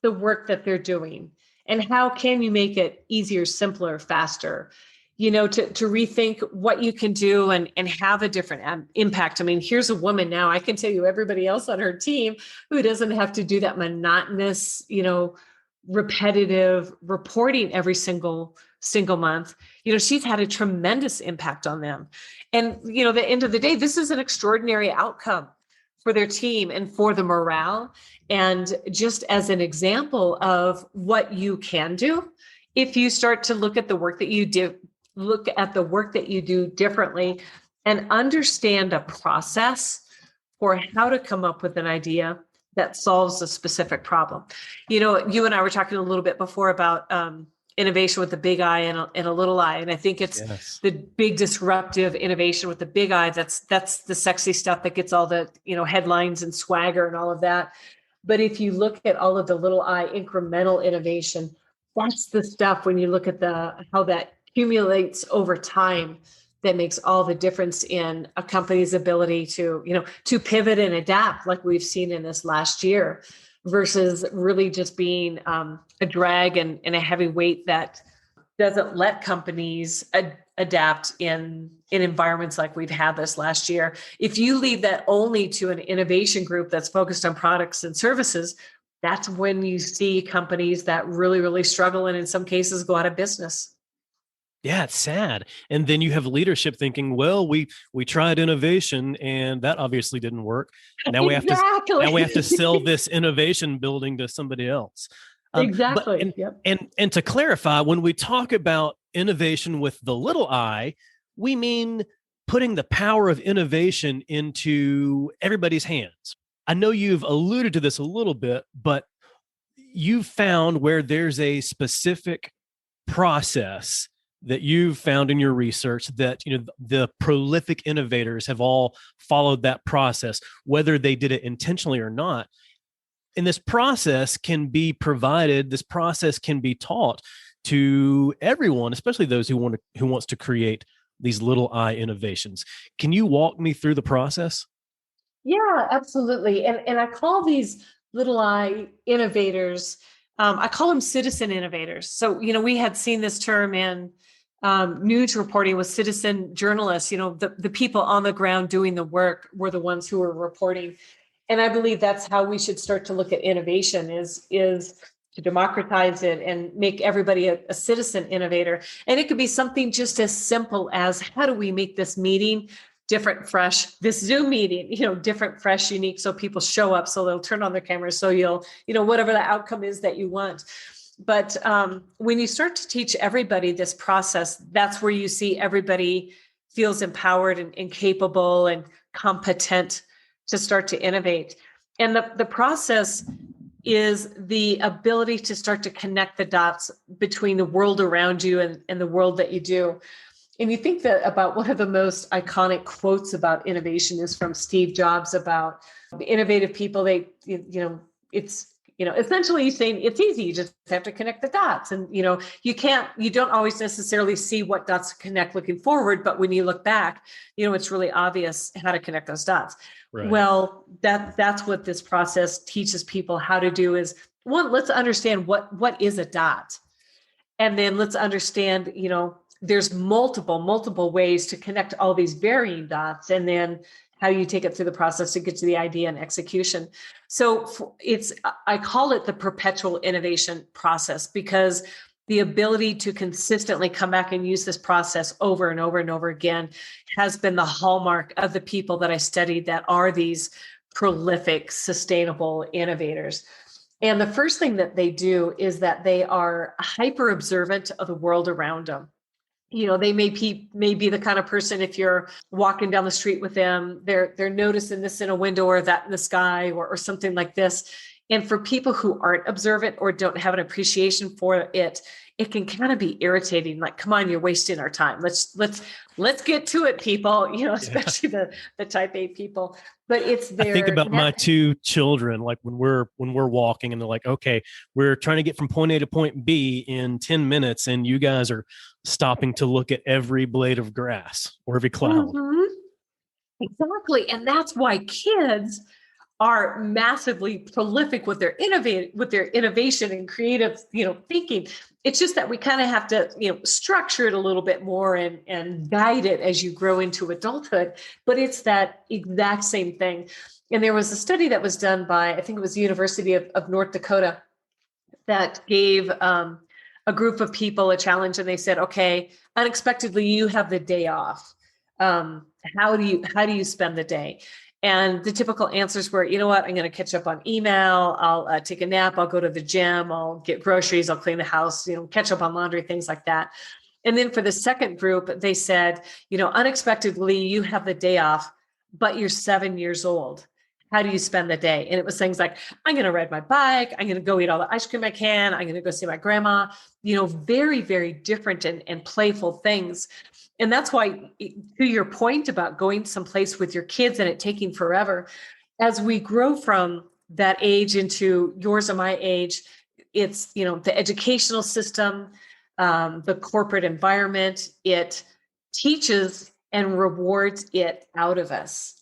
the work that they're doing and how can you make it easier, simpler, faster, to rethink what you can do and have a different impact. I mean, here's a woman now, I can tell you everybody else on her team who doesn't have to do that monotonous, repetitive reporting every single month. She's had a tremendous impact on them. And, at the end of the day, this is an extraordinary outcome for their team and for the morale. And just as an example of what you can do, if you start to look at the work that you do differently and understand a process for how to come up with an idea that solves a specific problem. You and I were talking a little bit before about innovation with the big I and a little I. And I think it's the big disruptive innovation with the big I. That's the sexy stuff that gets all the, headlines and swagger and all of that. But if you look at all of the little I incremental innovation, that's the stuff when you look at how that accumulates over time that makes all the difference in a company's ability to pivot and adapt like we've seen in this last year, versus really just being a drag and a heavy weight that doesn't let companies adapt in environments like we've had this last year. If you leave that only to an innovation group that's focused on products and services, that's when you see companies that really, really struggle and in some cases go out of business. Yeah, it's sad. And then you have leadership thinking, well, we tried innovation and that obviously didn't work. Now we have to sell this innovation building to somebody else. Exactly. And to clarify, when we talk about innovation with the little I, we mean putting the power of innovation into everybody's hands. I know you've alluded to this a little bit, but you've found where there's a specific process that you've found in your research that the prolific innovators have all followed that process, whether they did it intentionally or not. And this process can be provided, this process can be taught to everyone, especially those who wants to create these little I innovations. Can you walk me through the process? Yeah, absolutely. And I call these little I innovators, I call them citizen innovators. So, we had seen this term in news reporting with citizen journalists. The people on the ground doing the work were the ones who were reporting. And I believe that's how we should start to look at innovation is to democratize it and make everybody a citizen innovator. And it could be something just as simple as, how do we make this meeting different, fresh, this Zoom meeting, different, fresh, unique, so people show up, so they'll turn on their cameras, so you'll, whatever the outcome is that you want. But when you start to teach everybody this process, that's where you see everybody feels empowered and capable and competent to start to innovate. And the process is the ability to start to connect the dots between the world around you and the world that you do. And you think that about one of the most iconic quotes about innovation is from Steve Jobs about innovative people. It's essentially he's saying it's easy. You just have to connect the dots. And, you don't always necessarily see what dots to connect looking forward, but when you look back, it's really obvious how to connect those dots. Right. Well, that's what this process teaches people how to do is, one, let's understand what is a dot. And then let's understand, there's multiple ways to connect all these varying dots, and then how you take it through the process to get to the idea and execution. So I call it the perpetual innovation process, because the ability to consistently come back and use this process over and over and over again has been the hallmark of the people that I studied that are these prolific, sustainable innovators. And the first thing that they do is that they are hyper observant of the world around them. They may be the kind of person, if you're walking down the street with them, they're noticing this in a window or that in the sky or something like this. And for people who aren't observant or don't have an appreciation for it, it can kind of be irritating. Like, come on, you're wasting our time. Let's get to it, people, especially the type A people. But it's there. I think about my two children, like when we're walking and they're like, okay, we're trying to get from point A to point B in 10 minutes. And you guys are stopping to look at every blade of grass or every cloud. Mm-hmm. Exactly. And that's why kids are massively prolific with their innovation and creative, thinking. It's just that we kind of have to, structure it a little bit more and guide it as you grow into adulthood. But it's that exact same thing. And there was a study that was done by, I think it was the University of North Dakota, that gave a group of people a challenge, and they said, okay, unexpectedly, you have the day off. How do you spend the day? And the typical answers were, you know what, I'm going to catch up on email. I'll take a nap. I'll go to the gym. I'll get groceries. I'll clean the house, catch up on laundry, things like that. And then for the second group, they said, unexpectedly, you have the day off, but you're 7 years old. how do you spend the day? And it was things like, I'm going to ride my bike. I'm going to go eat all the ice cream I can. I'm going to go see my grandma, very, very different and playful things. And that's why, to your point about going someplace with your kids and it taking forever, as we grow from that age into yours and my age, it's, the educational system, the corporate environment, it teaches and rewards it out of us.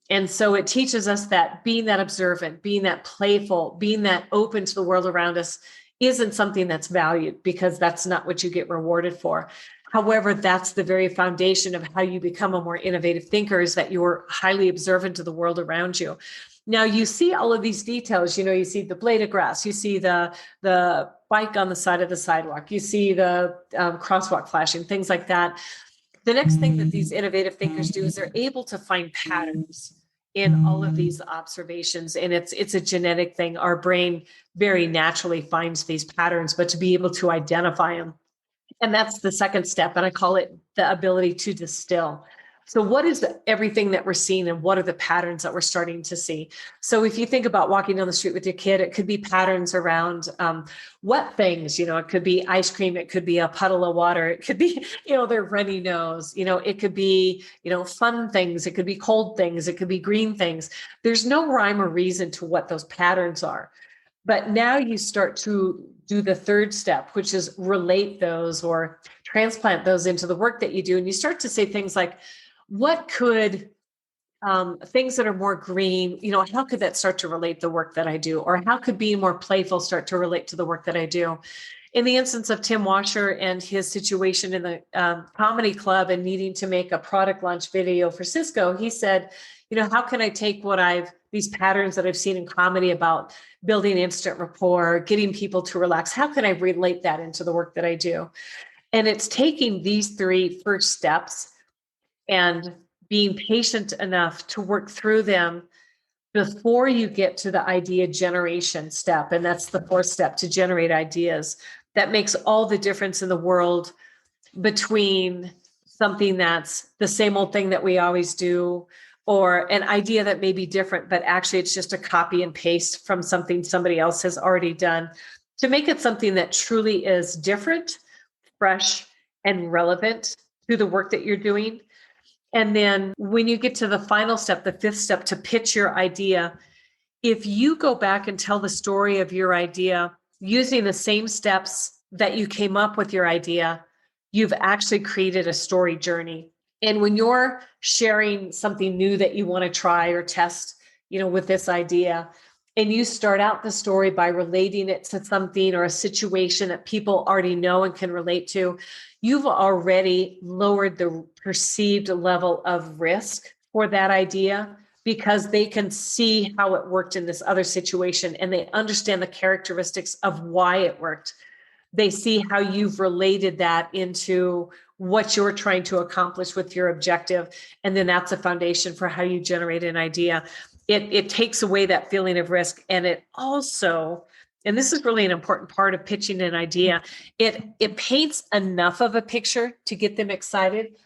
And so it teaches us that being that observant, being that playful, being that open to the world around us isn't something that's valued, because that's not what you get rewarded for. However, that's the very foundation of how you become a more innovative thinker, is that you're highly observant to the world around you. Now you see all of these details, you see the blade of grass, you see the bike on the side of the sidewalk, you see the crosswalk flashing, things like that. The next thing that these innovative thinkers do is they're able to find patterns in all of these observations. And it's a genetic thing. Our brain very naturally finds these patterns, but to be able to identify them. And that's the second step. And I call it the ability to distill. So what is everything that we're seeing, and what are the patterns that we're starting to see? So if you think about walking down the street with your kid, it could be patterns around wet things. It could be ice cream. It could be a puddle of water. It could be, their runny nose. It could be, fun things. It could be cold things. It could be green things. There's no rhyme or reason to what those patterns are. But now you start to do the third step, which is relate those or transplant those into the work that you do. And you start to say things like, what could things that are more green, how could that start to relate to the work that I do? Or how could being more playful start to relate to the work that I do? In the instance of Tim Washer and his situation in the comedy club and needing to make a product launch video for Cisco, he said, how can I take these patterns that I've seen in comedy about building instant rapport, getting people to relax, how can I relate that into the work that I do? And it's taking these three first steps and being patient enough to work through them before you get to the idea generation step. And that's the fourth step, to generate ideas. That makes all the difference in the world between something that's the same old thing that we always do, or an idea that may be different, but actually it's just a copy and paste from something somebody else has already done, to make it something that truly is different, fresh, and relevant to the work that you're doing. And then when you get to the final step, the fifth step, to pitch your idea, if you go back and tell the story of your idea using the same steps that you came up with your idea, you've actually created a story journey. And when you're sharing something new that you want to try or test, with this idea, and you start out the story by relating it to something or a situation that people already know and can relate to, you've already lowered the perceived level of risk for that idea, because they can see how it worked in this other situation and they understand the characteristics of why it worked. They see how you've related that into what you're trying to accomplish with your objective. And then that's a foundation for how you generate an idea. It takes away that feeling of risk. And it also, and this is really an important part of pitching an idea, it paints enough of a picture to get them excited,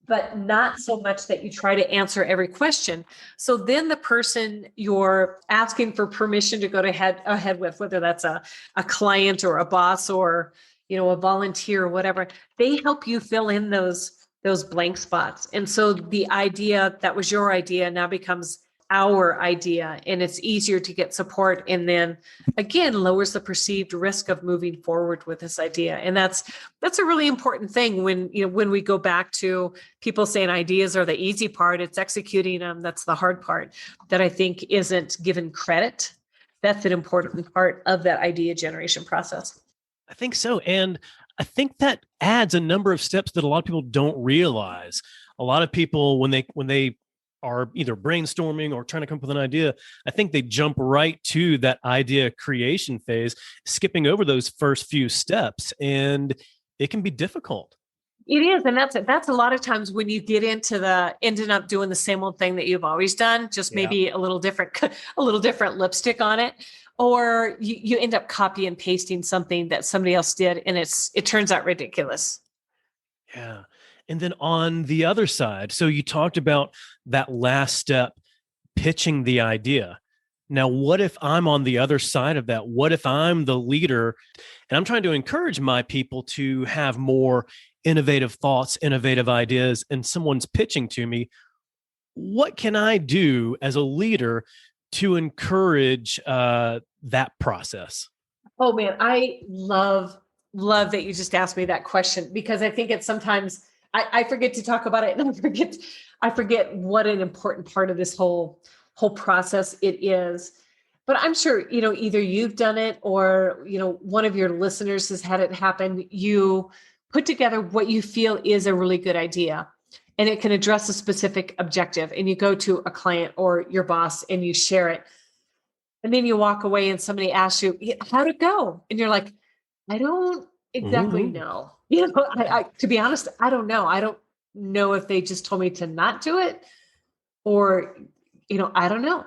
but not so much that you try to answer every question. So then the person you're asking for permission to go ahead with, whether that's a client or a boss or a volunteer or whatever, they help you fill in those blank spots. And so the idea that was your idea now becomes our idea, and it's easier to get support, and then again lowers the perceived risk of moving forward with this idea. And that's a really important thing when we go back to people saying ideas are the easy part, it's executing them that's the hard part, that I think isn't given credit. That's an important part of that idea generation process. I think so. And I think that adds a number of steps that a lot of people don't realize. A lot of people, when they are either brainstorming or trying to come up with an idea, I think they jump right to that idea creation phase, skipping over those first few steps. And it can be difficult. It is. And that's a lot of times when you get into ending up doing the same old thing that you've always done, just maybe a little different lipstick on it. Or you end up copy and pasting something that somebody else did, and it turns out ridiculous. Yeah. And then on the other side, so you talked about that last step, pitching the idea. Now, what if I'm on the other side of that? What if I'm the leader and I'm trying to encourage my people to have more innovative thoughts, innovative ideas, and someone's pitching to me? What can I do as a leader to encourage that process? Oh man, I love that you just asked me that question, because I think it's sometimes I forget to talk about it, and I forget what an important part of this whole process it is. But I'm sure, either you've done it, or, one of your listeners has had it happen. You put together what you feel is a really good idea, and it can address a specific objective, and you go to a client or your boss and you share it. And then you walk away and somebody asks you, how'd it go? And you're like, I don't exactly Mhm. know. To be honest, I don't know. I don't know if they just told me to not do it, or, I don't know.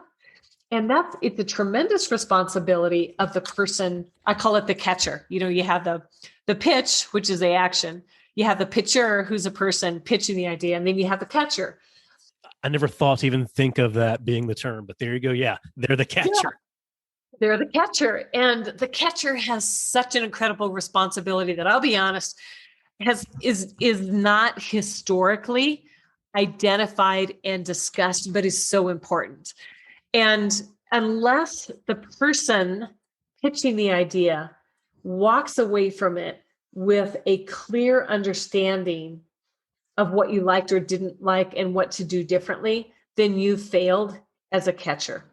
And it's a tremendous responsibility of the person. I call it the catcher. You have the pitch, which is the action. You have the pitcher, who's a person pitching the idea. And then you have the catcher. I never thought to even think of that being the term, but there you go. Yeah, they're the catcher. They're the catcher. And the catcher has such an incredible responsibility that, I'll be honest, is not historically identified and discussed, but is so important. And unless the person pitching the idea walks away from it with a clear understanding of what you liked or didn't like and what to do differently, then you failed as a catcher.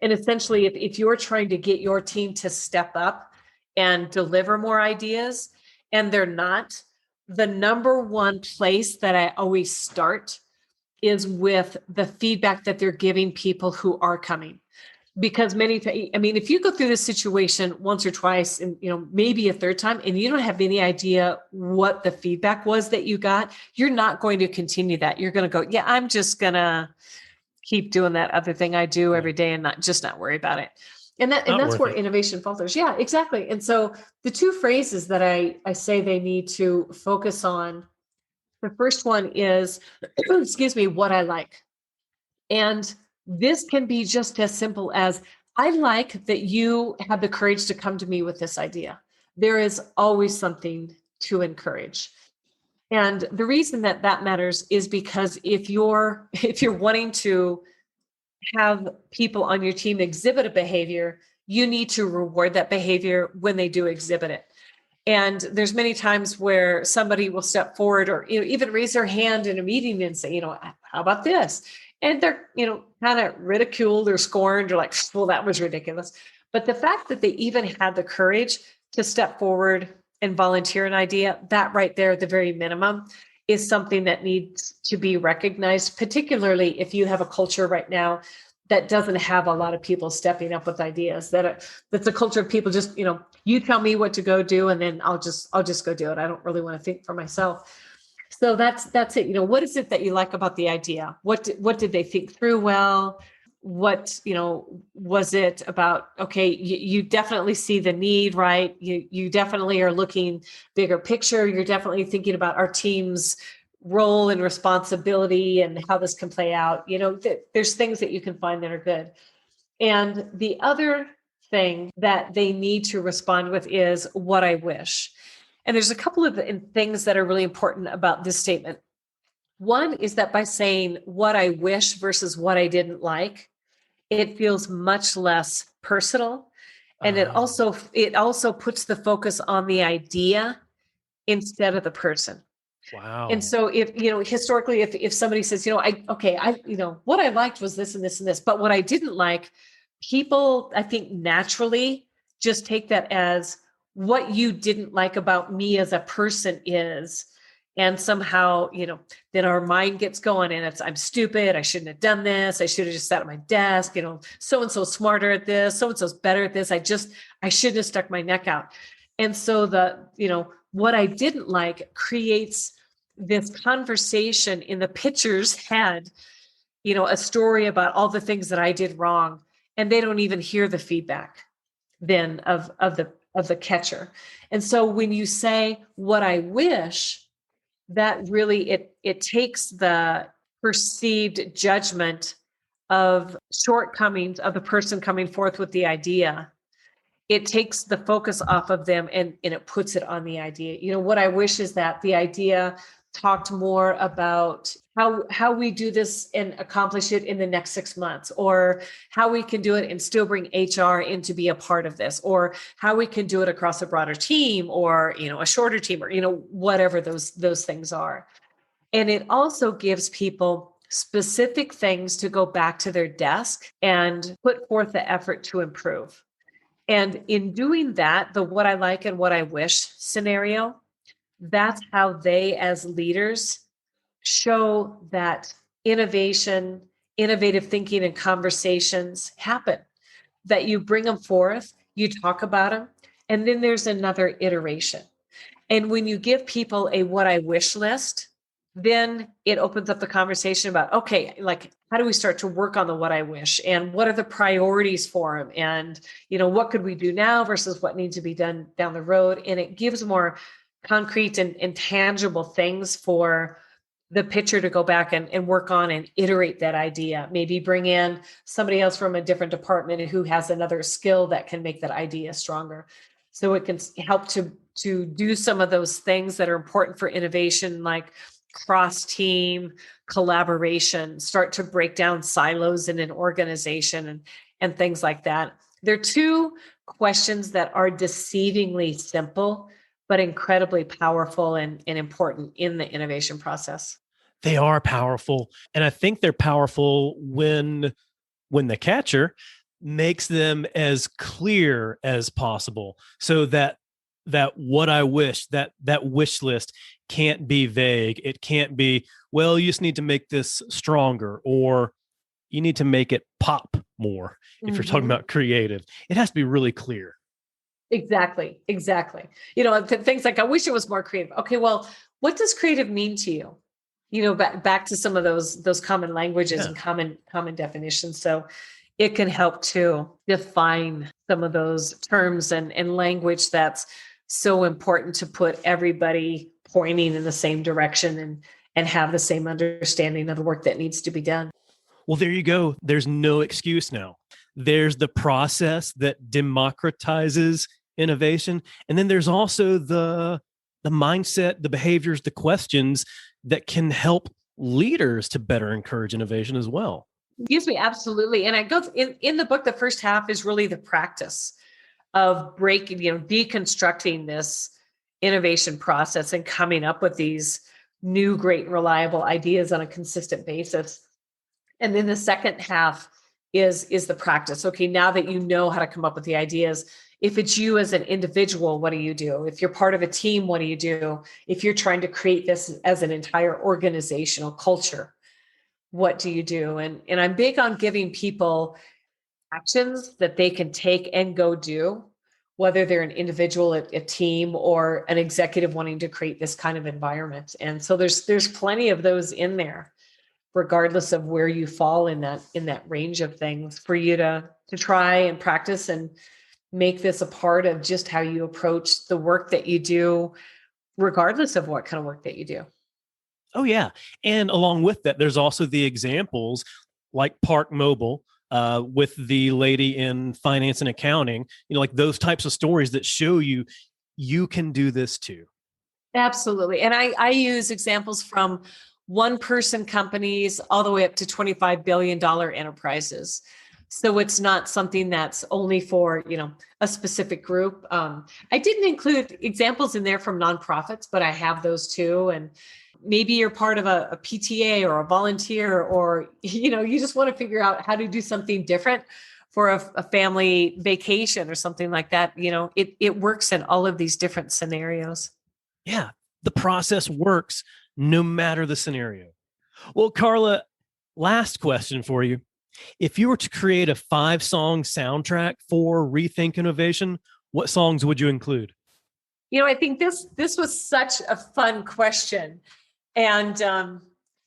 And essentially, if you're trying to get your team to step up and deliver more ideas, and they're not, the number one place that I always start is with the feedback that they're giving people who are coming. Because if you go through this situation once or twice, and maybe a third time, and you don't have any idea what the feedback was that you got, you're not going to continue that. You're going to go, yeah, I'm just going to keep doing that other thing I do every day and not worry about it. And that's where innovation falters. Yeah, exactly. And so the two phrases that I say they need to focus on, the first one is, excuse me, what I like. And this can be just as simple as, I like that you have the courage to come to me with this idea. There is always something to encourage. And the reason that matters is because if you're wanting to have people on your team exhibit a behavior, you need to reward that behavior when they do exhibit it. And there's many times where somebody will step forward, or even raise their hand in a meeting and say, how about this? And they're kind of ridiculed or scorned, or like, well, that was ridiculous. But the fact that they even had the courage to step forward and volunteer an idea, that right there, at the very minimum, is something that needs to be recognized, particularly if you have a culture right now that doesn't have a lot of people stepping up with ideas. That's a culture of people just, you tell me what to go do, and then I'll just go do it. I don't really want to think for myself. So that's it. What is it that you like about the idea? What did they think through well? What, was it about? Okay, you definitely see the need, right? You definitely are looking bigger picture. You're definitely thinking about our team's role and responsibility and how this can play out. There's things that you can find that are good. And the other thing that they need to respond with is what I wish. And there's a couple of things that are really important about this statement. One is that by saying what I wish versus what I didn't like, it feels much less personal. And it also puts the focus on the idea instead of the person. Wow. And so if, historically, if somebody says, what I liked was this and this and this, but what I didn't like, people, I think, naturally just take that as what you didn't like about me as a person is. And somehow, then our mind gets going, and it's, I'm stupid. I shouldn't have done this. I should have just sat at my desk, so-and-so's smarter at this. So-and-so's better at this. I shouldn't have stuck my neck out. And so what I didn't like creates this conversation in the pitcher's head, a story about all the things that I did wrong. And they don't even hear the feedback then of the catcher. And so when you say what I wish, that really, it takes the perceived judgment of shortcomings of the person coming forth with the idea, it takes the focus off of them and it puts it on the idea. What I wish is that the idea talked more about how we do this and accomplish it in the next 6 months, or how we can do it and still bring HR in to be a part of this, or how we can do it across a broader team, or, a shorter team, or, whatever those things are. And it also gives people specific things to go back to their desk and put forth the effort to improve. And in doing that, the what I like and what I wish scenario, that's how they as leaders show that innovative thinking and conversations happen, that you bring them forth, you talk about them, and then there's another iteration. And when you give people a what I wish list, then it opens up the conversation about, okay, like, how do we start to work on the what I wish, and what are the priorities for them? And, what could we do now versus what needs to be done down the road? And it gives more concrete and tangible things for the pitcher to go back and work on and iterate that idea. Maybe bring in somebody else from a different department who has another skill that can make that idea stronger. So it can help to do some of those things that are important for innovation, like cross-team collaboration, start to break down silos in an organization and things like that. There are two questions that are deceivingly simple, but incredibly powerful and important in the innovation process. They are powerful. And I think they're powerful when the catcher makes them as clear as possible, so that what I wish, that wish list can't be vague. It can't be, well, you just need to make this stronger, or you need to make it pop more. If you're talking about creative, it has to be really clear. Exactly. Things like, I wish it was more creative. Okay, well, what does creative mean to you? Back to some of those common languages and common definitions. So it can help to define some of those terms and language that's so important to put everybody pointing in the same direction and have the same understanding of the work that needs to be done. Well, there you go. There's no excuse now. There's the process that democratizes innovation. And then there's also the mindset, the behaviors, the questions that can help leaders to better encourage innovation as well. Excuse me, absolutely. And I go in the book, the first half is really the practice of deconstructing this innovation process and coming up with these new, great, reliable ideas on a consistent basis. And then the second half is the practice. Okay, now that you know how to come up with the ideas, if it's you as an individual, what do you do? If you're part of a team, what do you do? If you're trying to create this as an entire organizational culture, what do you do? And I'm big on giving people actions that they can take and go do, whether they're an individual, a team, or an executive wanting to create this kind of environment. And so there's plenty of those in there, regardless of where you fall in that range of things, for you to try and practice and make this a part of just how you approach the work that you do, regardless of what kind of work that you do. Oh, yeah. And along with that, there's also the examples like Park Mobile with the lady in finance and accounting, like those types of stories that show you can do this too. Absolutely. And I use examples from one-person companies all the way up to $25 billion enterprises. So it's not something that's only for, a specific group. I didn't include examples in there from nonprofits, but I have those too. And maybe you're part of a PTA or a volunteer, or, you just want to figure out how to do something different for a family vacation or something like that. It works in all of these different scenarios. Yeah, the process works no matter the scenario. Well, Carla, last question for you. If you were to create a 5-song soundtrack for Rethink Innovation, what songs would you include? I think this was such a fun question. And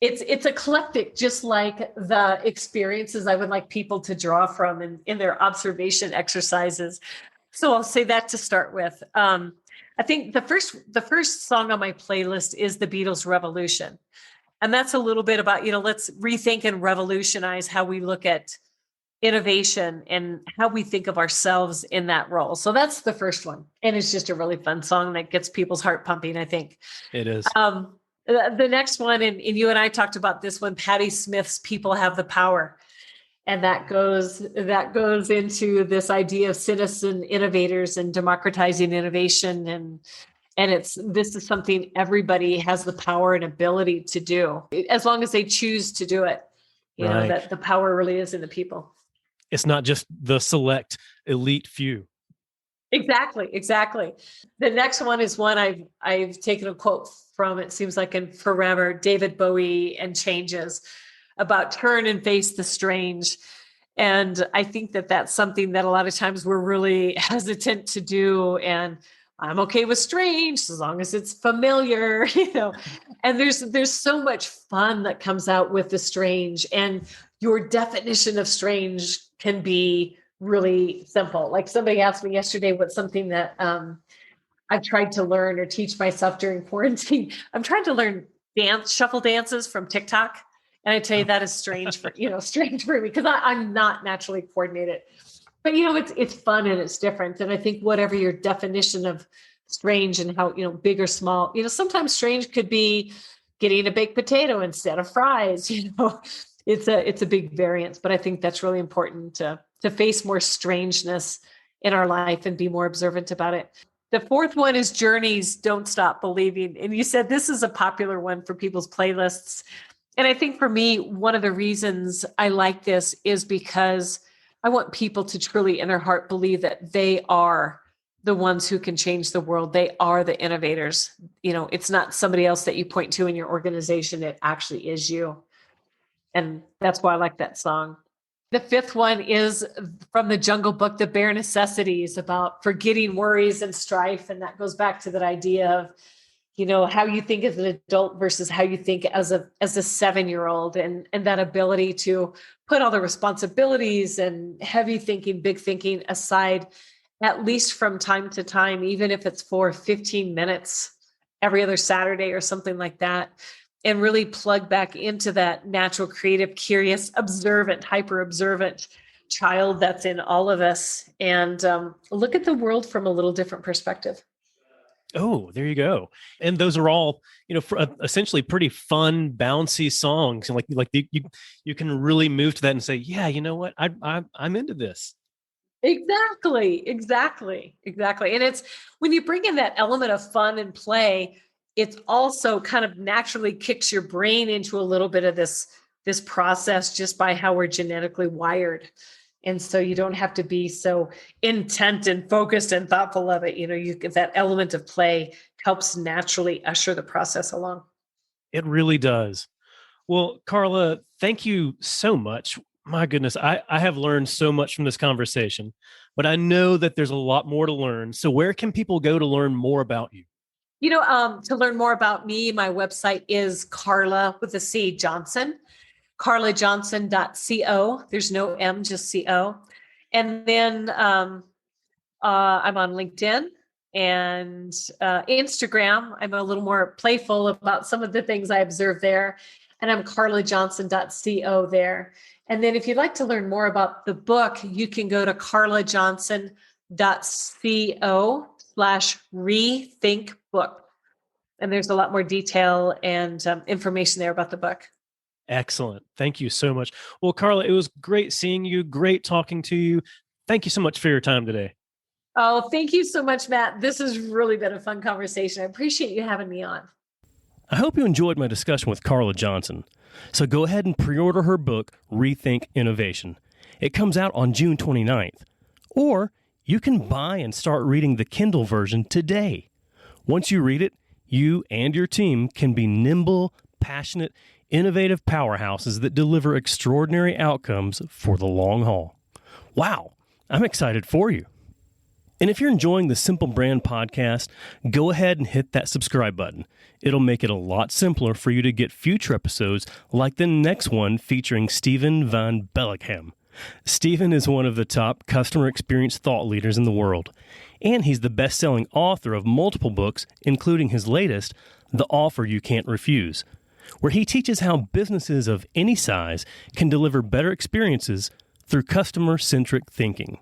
it's eclectic, just like the experiences I would like people to draw from in their observation exercises. So I'll say that to start with. I think the first song on my playlist is the Beatles' Revolution. And that's a little bit about, let's rethink and revolutionize how we look at innovation and how we think of ourselves in that role. So that's the first one. And it's just a really fun song that gets people's heart pumping, I think. It is. The next one, and you and I talked about this one, Patti Smith's People Have the Power. And that goes into this idea of citizen innovators and democratizing innovation. And this is something everybody has the power and ability to do, as long as they choose to do it. You know, that the power really is in the people. It's not just the select elite few. Exactly. The next one is one I've taken a quote from, it seems like in forever, David Bowie and Changes, about turn and face the strange. And I think that that's something that a lot of times we're really hesitant to do. And I'm okay with strange as long as it's familiar, and there's so much fun that comes out with the strange, and your definition of strange can be really simple. Like somebody asked me yesterday, what's something that I've tried to learn or teach myself during quarantine. I'm trying to learn shuffle dances from TikTok. And I tell you, that is strange for me because I'm not naturally coordinated. But, it's fun and it's different. And I think whatever your definition of strange and how, big or small, sometimes strange could be getting a baked potato instead of fries. It's a big variance. But I think that's really important to face more strangeness in our life and be more observant about it. The fourth one is Journey's Don't Stop Believing. And you said this is a popular one for people's playlists. And I think for me, one of the reasons I like this is because I want people to truly in their heart believe that they are the ones who can change the world. They are the innovators. It's not somebody else that you point to in your organization. It actually is you. And that's why I like that song. The fifth one is from the Jungle Book, The Bare Necessities, about forgetting worries and strife. And that goes back to that idea of, how you think as an adult versus how you think as a 7-year-old, and that ability to put all the responsibilities and heavy thinking, big thinking aside, at least from time to time, even if it's for 15 minutes every other Saturday or something like that, and really plug back into that natural, creative, curious, observant, hyper observant child that's in all of us, and look at the world from a little different perspective. Oh, there you go. And those are all, essentially pretty fun, bouncy songs. And like you can really move to that and say, yeah, you know what? I'm into this. Exactly. And it's when you bring in that element of fun and play, it's also kind of naturally kicks your brain into a little bit of this process just by how we're genetically wired. And so you don't have to be so intent and focused and thoughtful of it. You get that element of play helps naturally usher the process along. It really does. Well, Carla, thank you so much. My goodness, I have learned so much from this conversation, but I know that there's a lot more to learn. So where can people go to learn more about you? To learn more about me, my website is Carla with a C Johnson. carlajohnson.co. There's no M, just CO. And then I'm on LinkedIn and Instagram. I'm a little more playful about some of the things I observe there. And I'm carlajohnson.co there. And then if you'd like to learn more about the book, you can go to carlajohnson.co/rethink book. And there's a lot more detail and information there about the book. Excellent. Thank you so much. Well, Carla, it was great seeing you. Great talking to you. Thank you so much for your time today. Oh, thank you so much, Matt. This has really been a fun conversation. I appreciate you having me on. I hope you enjoyed my discussion with Carla Johnson. So go ahead and pre-order her book, Rethink Innovation. It comes out on June 29th. Or you can buy and start reading the Kindle version today. Once you read it, you and your team can be nimble, passionate, innovative powerhouses that deliver extraordinary outcomes for the long haul. Wow, I'm excited for you. And if you're enjoying the Simple Brand podcast, go ahead and hit that subscribe button. It'll make it a lot simpler for you to get future episodes like the next one featuring Stephen Van Bellingham. Stephen is one of the top customer experience thought leaders in the world, and he's the best-selling author of multiple books, including his latest, The Offer You Can't Refuse. where he teaches how businesses of any size can deliver better experiences through customer-centric thinking.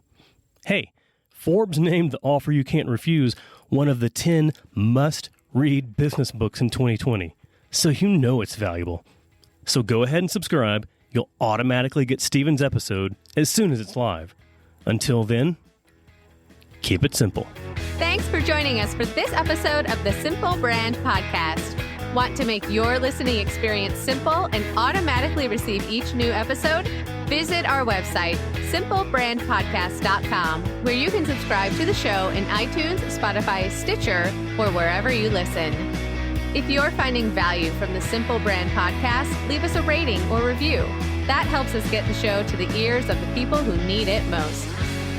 Hey, Forbes named The Offer You Can't Refuse one of the 10 must-read business books in 2020, so you know it's valuable. So go ahead and subscribe. You'll automatically get Steven's episode as soon as it's live. Until then, keep it simple. Thanks for joining us for this episode of the Simple Brand Podcast. Want to make your listening experience simple and automatically receive each new episode? Visit our website, simplebrandpodcast.com, where you can subscribe to the show in iTunes, Spotify, Stitcher, or wherever you listen. If you're finding value from the Simple Brand Podcast, leave us a rating or review. That helps us get the show to the ears of the people who need it most.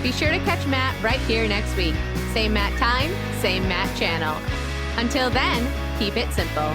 Be sure to catch Matt right here next week. Same Matt time, same Matt channel. Until then, keep it simple.